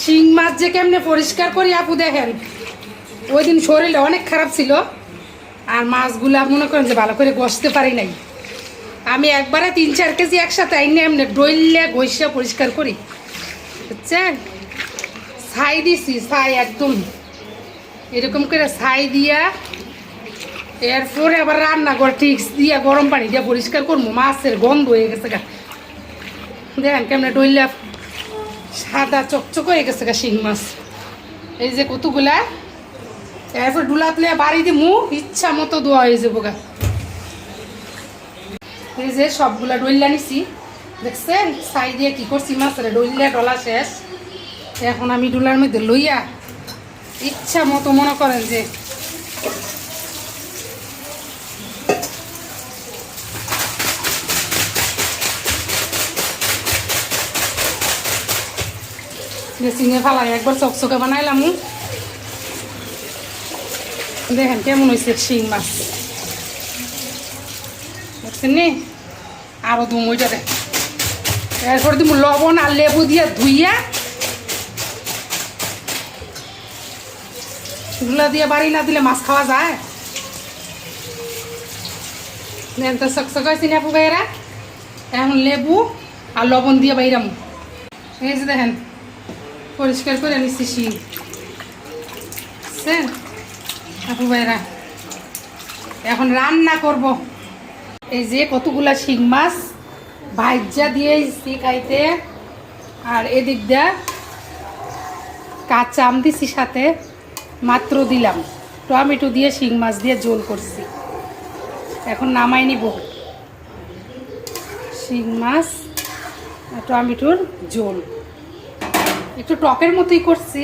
শিং মাছ যে কেমনে পরিষ্কার করি আপু দেখেন, ওই দিন শরীরটা অনেক খারাপ ছিল আর মাছগুলা মনে করেন যে ভালো করে ঘষতে পারি নাই। আমি একবারে 3-4 কেজি একসাথে আইনে এমনি ডইলে ঘষিয়া পরিষ্কার করি, বুঝছেন। ছাই দিছি, ছাই একদম এরকম করে ছাই দিয়া এরপরে আবার রান্নাঘর ঠিক দিয়া গরম পানি দিয়া পরিষ্কার করবো। মাছের গন্ধ হয়ে গেছে গা, দেখেন কেমনে ডইলা সাদা চকচক হয়ে গেছে গা শিং মাছ। এই যে কতগুলা, এরপর ডুলাতলে বাড়ি দিয়ে মুখ ইচ্ছা মতো ধোয়া হয়ে যাবো গা। এই যে সবগুলা ডইলা নিছি, দেখছেন ছাই দিয়ে কি করছি মাছের ডইলা ডলা শেষ। এখন আমি ডুলার মধ্যে লইয়া ইচ্ছা মতো মনে করেন যে সিঙে ফালাই একবার চকচকে বানাইলাম। দেখেন কেমন হয়েছে শিং মাছ, দেখছেন নি। আরো দুম ওইটাতে এরপর দিব লবণ আর লেবু দিয়ে ধুইয়া ধুলা দিয়ে বাড়ি না দিলে মাছ খাওয়া যায়। দেখেন তো চকচক হয়েছে না আপু ভাইয়েরা। এখন লেবু আর লবণ দিয়ে বাইরাম। এই যে দেখেন পরিষ্কার করে নিচ্ছি শিং, বুঝছেন আপু ভাইয়েরা। এখন রান্না করব। এই যে কতগুলা শিং মাছ ভাজা দিয়েছি খাইতে, আর এদিক দিয়া কাঁচা আম দিছি, সাথে মাত্র দিলাম টমেটো দিয়ে শিং মাছ দিয়ে ঝোল করছি। এখন নামাই নিব শিং মাছ টমেটোর ঝোল, একটু টকের মতোই করছি।